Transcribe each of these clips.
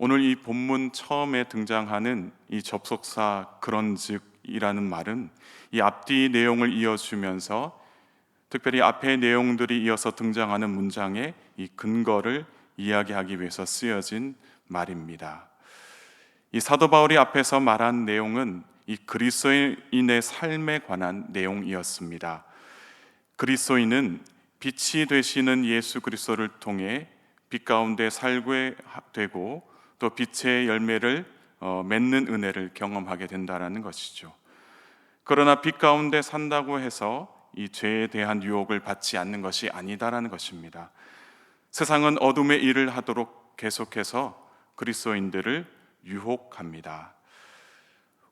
오늘 이 본문 처음에 등장하는 이 접속사 그런즉이라는 말은 이 앞뒤 내용을 이어주면서 특별히 앞의 내용들이 이어서 등장하는 문장의 이 근거를 이야기하기 위해서 쓰여진 말입니다. 이 사도 바울이 앞에서 말한 내용은 이 그리스도인의 삶에 관한 내용이었습니다. 그리스도인은 빛이 되시는 예수 그리스도를 통해 빛 가운데 살게 되고 또 빛의 열매를 맺는 은혜를 경험하게 된다는 것이죠. 그러나 빛 가운데 산다고 해서 이 죄에 대한 유혹을 받지 않는 것이 아니다라는 것입니다. 세상은 어둠의 일을 하도록 계속해서 그리스도인들을 유혹합니다.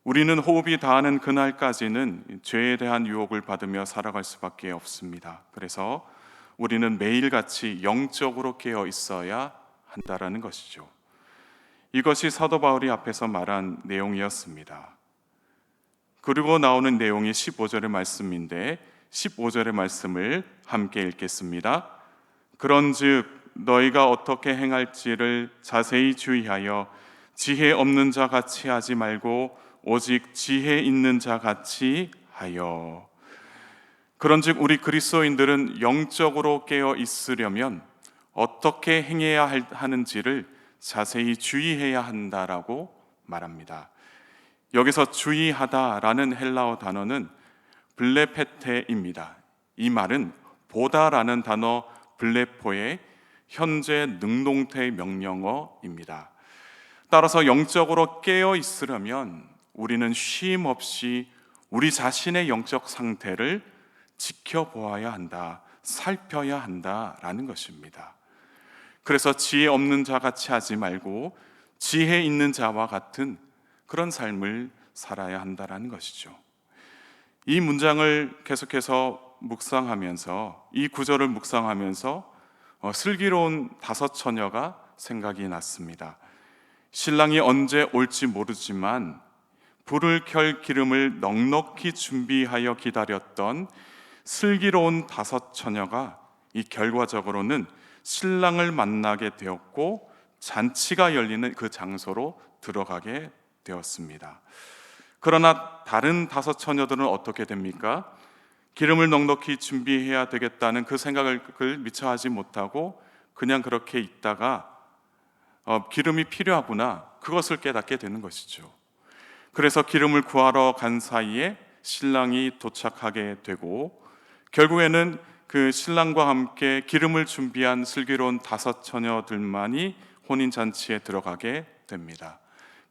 우리는 호흡이 닿는 그날까지는 죄에 대한 유혹을 받으며 살아갈 수밖에 없습니다. 그래서 우리는 매일같이 영적으로 깨어 있어야 한다라는 것이죠. 이것이 사도 바울이 앞에서 말한 내용이었습니다. 그리고 나오는 내용이 15절의 말씀인데 15절의 말씀을 함께 읽겠습니다. 그런즉 너희가 어떻게 행할지를 자세히 주의하여 지혜 없는 자 같이 하지 말고 오직 지혜 있는 자 같이 하여. 그런즉 우리 그리스도인들은 영적으로 깨어 있으려면 어떻게 행해야 하는지를 자세히 주의해야 한다라고 말합니다. 여기서 주의하다라는 헬라어 단어는 블레페테입니다. 이 말은 보다라는 단어 블레포의 현재 능동태 명령어입니다. 따라서 영적으로 깨어 있으려면 우리는 쉼 없이 우리 자신의 영적 상태를 지켜보아야 한다, 살펴야 한다라는 것입니다. 그래서 지혜 없는 자 같이 하지 말고 지혜 있는 자와 같은 그런 삶을 살아야 한다라는 것이죠. 이 문장을 계속해서 묵상하면서 이 구절을 묵상하면서 슬기로운 다섯 처녀가 생각이 났습니다. 신랑이 언제 올지 모르지만 불을 켤 기름을 넉넉히 준비하여 기다렸던 슬기로운 다섯 처녀가 이 결과적으로는 신랑을 만나게 되었고 잔치가 열리는 그 장소로 들어가게 되었습니다. 그러나 다른 다섯 처녀들은 어떻게 됩니까? 기름을 넉넉히 준비해야 되겠다는 그 생각을 미처 하지 못하고 그냥 그렇게 있다가 기름이 필요하구나, 그것을 깨닫게 되는 것이죠. 그래서 기름을 구하러 간 사이에 신랑이 도착하게 되고 결국에는 그 신랑과 함께 기름을 준비한 슬기로운 다섯 처녀들만이 혼인잔치에 들어가게 됩니다.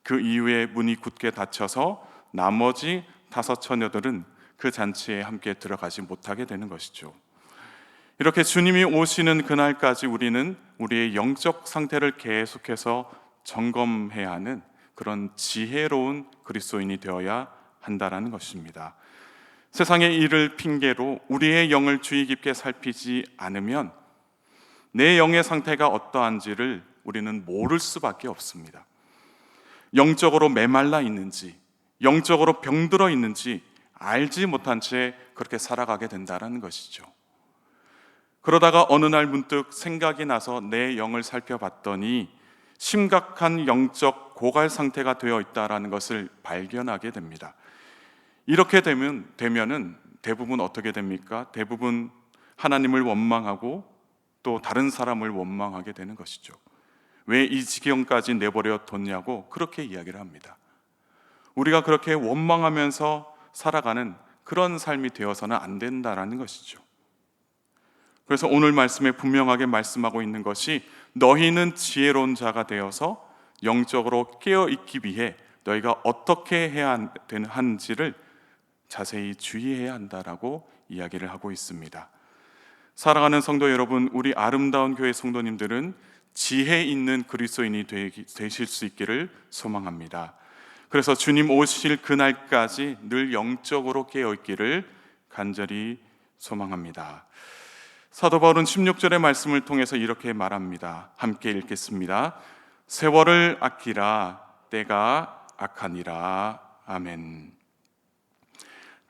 그 이후에 문이 굳게 닫혀서 나머지 다섯 처녀들은 그 잔치에 함께 들어가지 못하게 되는 것이죠. 이렇게 주님이 오시는 그날까지 우리는 우리의 영적 상태를 계속해서 점검해야 하는 그런 지혜로운 그리스도인이 되어야 한다라는 것입니다. 세상의 일을 핑계로 우리의 영을 주의 깊게 살피지 않으면 내 영의 상태가 어떠한지를 우리는 모를 수밖에 없습니다. 영적으로 메말라 있는지, 영적으로 병들어 있는지 알지 못한 채 그렇게 살아가게 된다는 것이죠. 그러다가 어느 날 문득 생각이 나서 내 영을 살펴봤더니 심각한 영적 고갈 상태가 되어 있다는 것을 발견하게 됩니다. 이렇게 되면은 대부분 어떻게 됩니까? 대부분 하나님을 원망하고 또 다른 사람을 원망하게 되는 것이죠. 왜 이 지경까지 내버려 뒀냐고 그렇게 이야기를 합니다. 우리가 그렇게 원망하면서 살아가는 그런 삶이 되어서는 안 된다라는 것이죠. 그래서 오늘 말씀에 분명하게 말씀하고 있는 것이 너희는 지혜로운 자가 되어서 영적으로 깨어 있기 위해 너희가 어떻게 해야 하는지를 자세히 주의해야 한다라고 이야기를 하고 있습니다. 사랑하는 성도 여러분, 우리 아름다운 교회 성도님들은 지혜 있는 그리스도인이 되실 수 있기를 소망합니다. 그래서 주님 오실 그날까지 늘 영적으로 깨어 있기를 간절히 소망합니다. 사도 바울은 16절의 말씀을 통해서 이렇게 말합니다. 함께 읽겠습니다. 세월을 아끼라, 때가 악하니라. 아멘.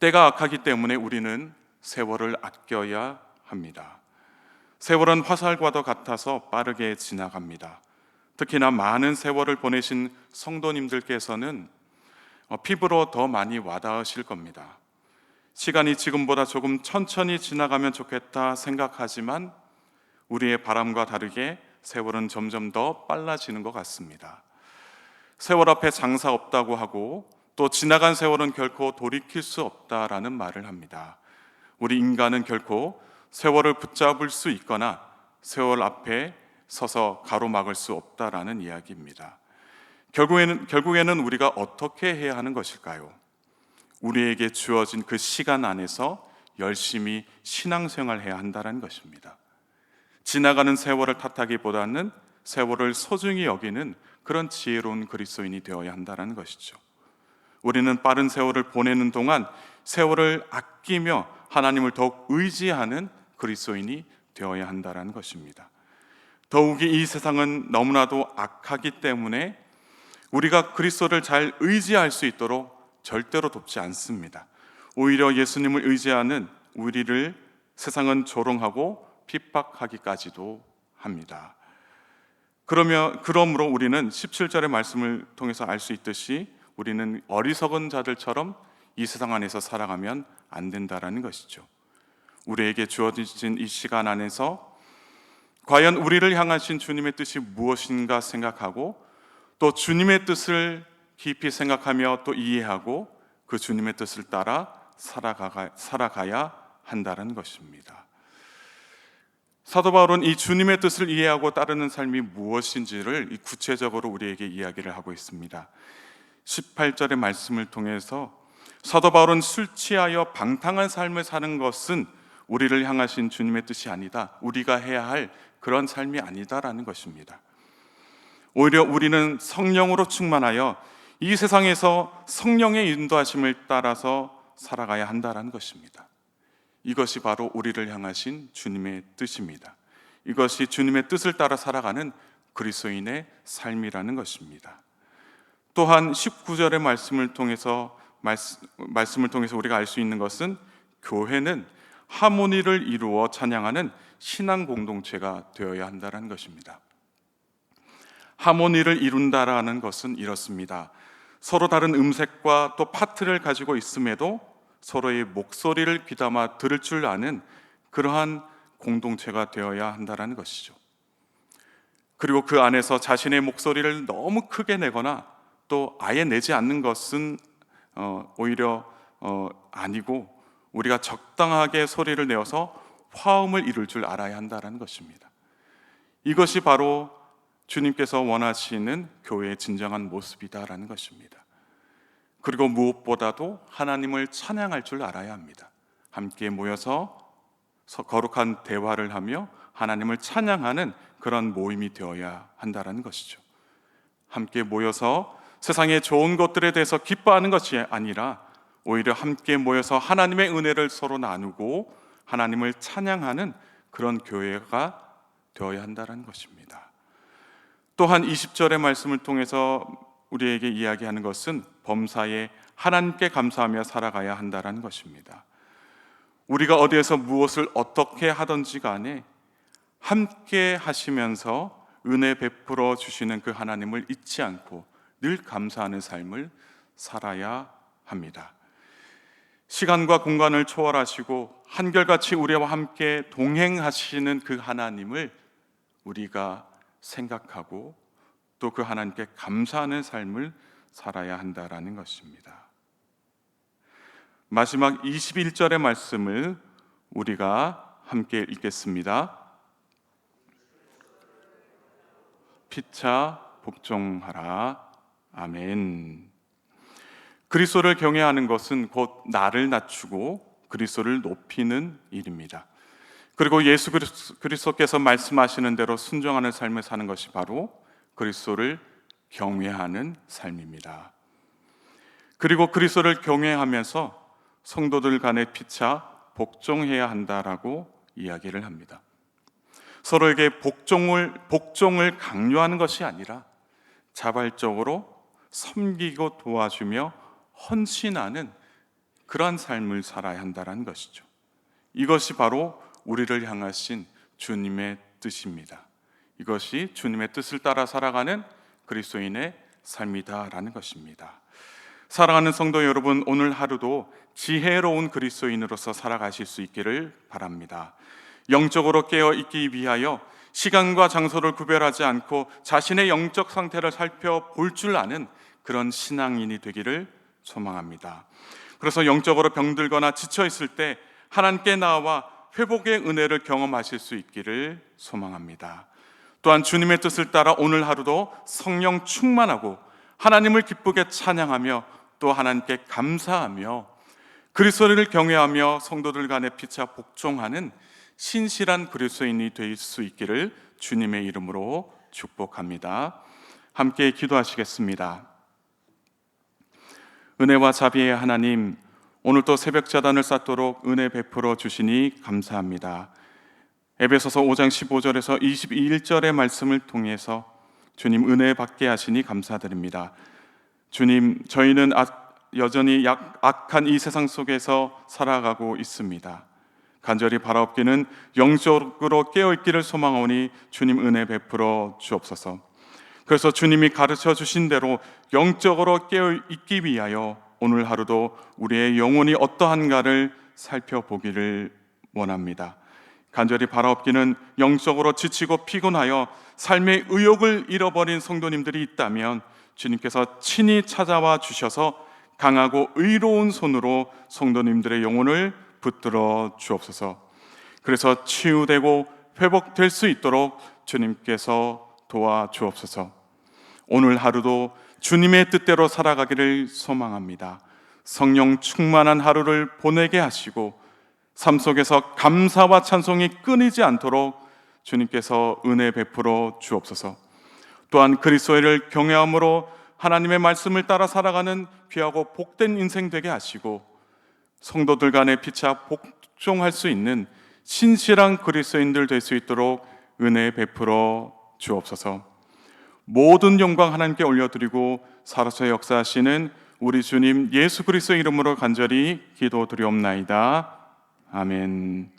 때가 악하기 때문에 우리는 세월을 아껴야 합니다. 세월은 화살과도 같아서 빠르게 지나갑니다. 특히나 많은 세월을 보내신 성도님들께서는 피부로 더 많이 와닿으실 겁니다. 시간이 지금보다 조금 천천히 지나가면 좋겠다 생각하지만 우리의 바람과 다르게 세월은 점점 더 빨라지는 것 같습니다. 세월 앞에 장사 없다고 하고 또 지나간 세월은 결코 돌이킬 수 없다라는 말을 합니다. 우리 인간은 결코 세월을 붙잡을 수 있거나 세월 앞에 서서 가로막을 수 없다라는 이야기입니다. 결국에는 우리가 어떻게 해야 하는 것일까요? 우리에게 주어진 그 시간 안에서 열심히 신앙생활해야 한다는 것입니다. 지나가는 세월을 탓하기보다는 세월을 소중히 여기는 그런 지혜로운 그리스도인이 되어야 한다는 것이죠. 우리는 빠른 세월을 보내는 동안 세월을 아끼며 하나님을 더욱 의지하는 그리스도인이 되어야 한다는 것입니다. 더욱이 이 세상은 너무나도 악하기 때문에 우리가 그리스도를 잘 의지할 수 있도록 절대로 돕지 않습니다. 오히려 예수님을 의지하는 우리를 세상은 조롱하고 핍박하기까지도 합니다. 그러므로 우리는 17절의 말씀을 통해서 알 수 있듯이 우리는 어리석은 자들처럼 이 세상 안에서 살아가면 안 된다라는 것이죠. 우리에게 주어진 이 시간 안에서 과연 우리를 향하신 주님의 뜻이 무엇인가 생각하고 또 주님의 뜻을 깊이 생각하며 또 이해하고 그 주님의 뜻을 따라 살아가야 한다는 것입니다. 사도 바울은 이 주님의 뜻을 이해하고 따르는 삶이 무엇인지를 구체적으로 우리에게 이야기를 하고 있습니다. 18절의 말씀을 통해서 사도 바울은 술 취하여 방탕한 삶을 사는 것은 우리를 향하신 주님의 뜻이 아니다, 우리가 해야 할 그런 삶이 아니다라는 것입니다. 오히려 우리는 성령으로 충만하여 이 세상에서 성령의 인도하심을 따라서 살아가야 한다는 것입니다. 이것이 바로 우리를 향하신 주님의 뜻입니다. 이것이 주님의 뜻을 따라 살아가는 그리스도인의 삶이라는 것입니다. 또한 19절의 말씀을 통해서 우리가 알 수 있는 것은 교회는 하모니를 이루어 찬양하는 신앙 공동체가 되어야 한다는 것입니다. 하모니를 이룬다라는 것은 이렇습니다. 서로 다른 음색과 또 파트를 가지고 있음에도 서로의 목소리를 귀담아 들을 줄 아는 그러한 공동체가 되어야 한다는 것이죠. 그리고 그 안에서 자신의 목소리를 너무 크게 내거나 또 아예 내지 않는 것은 오히려 아니고 우리가 적당하게 소리를 내어서 화음을 이룰 줄 알아야 한다는 것입니다. 이것이 바로 주님께서 원하시는 교회의 진정한 모습이다라는 것입니다. 그리고 무엇보다도 하나님을 찬양할 줄 알아야 합니다. 함께 모여서 거룩한 대화를 하며 하나님을 찬양하는 그런 모임이 되어야 한다는 것이죠. 함께 모여서 세상의 좋은 것들에 대해서 기뻐하는 것이 아니라 오히려 함께 모여서 하나님의 은혜를 서로 나누고 하나님을 찬양하는 그런 교회가 되어야 한다는 것입니다. 또한 20절의 말씀을 통해서 우리에게 이야기하는 것은 범사에 하나님께 감사하며 살아가야 한다는 것입니다. 우리가 어디에서 무엇을 어떻게 하든지 간에 함께 하시면서 은혜 베풀어 주시는 그 하나님을 잊지 않고 늘 감사하는 삶을 살아야 합니다. 시간과 공간을 초월하시고 한결같이 우리와 함께 동행하시는 그 하나님을 우리가 생각하고 또 그 하나님께 감사하는 삶을 살아야 한다라는 것입니다. 마지막 21절의 말씀을 우리가 함께 읽겠습니다. 피차 복종하라. 아멘. 그리스도를 경외하는 것은 곧 나를 낮추고 그리스도를 높이는 일입니다. 그리고 예수 그리스도께서 말씀하시는 대로 순종하는 삶을 사는 것이 바로 그리스도를 경외하는 삶입니다. 그리고 그리스도를 경외하면서 성도들 간에 피차 복종해야 한다라고 이야기를 합니다. 서로에게 복종을 강요하는 것이 아니라 자발적으로 섬기고 도와주며 헌신하는 그러한 삶을 살아야 한다는 것이죠. 이것이 바로 우리를 향하신 주님의 뜻입니다. 이것이 주님의 뜻을 따라 살아가는 그리스도인의 삶이다라는 것입니다. 사랑하는 성도 여러분, 오늘 하루도 지혜로운 그리스도인으로서 살아가실 수 있기를 바랍니다. 영적으로 깨어 있기 위하여 시간과 장소를 구별하지 않고 자신의 영적 상태를 살펴볼 줄 아는 그런 신앙인이 되기를 소망합니다. 그래서 영적으로 병들거나 지쳐 있을 때 하나님께 나와 회복의 은혜를 경험하실 수 있기를 소망합니다. 또한 주님의 뜻을 따라 오늘 하루도 성령 충만하고 하나님을 기쁘게 찬양하며 또 하나님께 감사하며 그리스도를 경외하며 성도들 간에 피차 복종하는 신실한 그리스도인이 될 수 있기를 주님의 이름으로 축복합니다. 함께 기도하시겠습니다. 은혜와 자비의 하나님, 오늘도 새벽자단을 쌓도록 은혜 베풀어 주시니 감사합니다. 에베소서 5장 15절에서 22절의 말씀을 통해서 주님 은혜 받게 하시니 감사드립니다. 주님, 저희는 여전히 악한 이 세상 속에서 살아가고 있습니다. 간절히 바라옵기는 영적으로 깨어있기를 소망하오니 주님 은혜 베풀어 주옵소서. 그래서 주님이 가르쳐 주신 대로 영적으로 깨어있기 위하여 오늘 하루도 우리의 영혼이 어떠한가를 살펴보기를 원합니다. 간절히 바라옵기는 영적으로 지치고 피곤하여 삶의 의욕을 잃어버린 성도님들이 있다면 주님께서 친히 찾아와 주셔서 강하고 의로운 손으로 성도님들의 영혼을 붙들어 주옵소서. 그래서 치유되고 회복될 수 있도록 주님께서 도와 주옵소서. 오늘 하루도 주님의 뜻대로 살아가기를 소망합니다. 성령 충만한 하루를 보내게 하시고 삶 속에서 감사와 찬송이 끊이지 않도록 주님께서 은혜 베풀어 주옵소서. 또한 그리스도를 경외함으로 하나님의 말씀을 따라 살아가는 귀하고 복된 인생 되게 하시고 성도들 간에 피차 복종할 수 있는 신실한 그리스도인들 될 수 있도록 은혜 베풀어 주옵소서. 모든 영광 하나님께 올려드리고 살아서 역사하시는 우리 주님 예수 그리스도 이름으로 간절히 기도드리옵나이다. 아멘.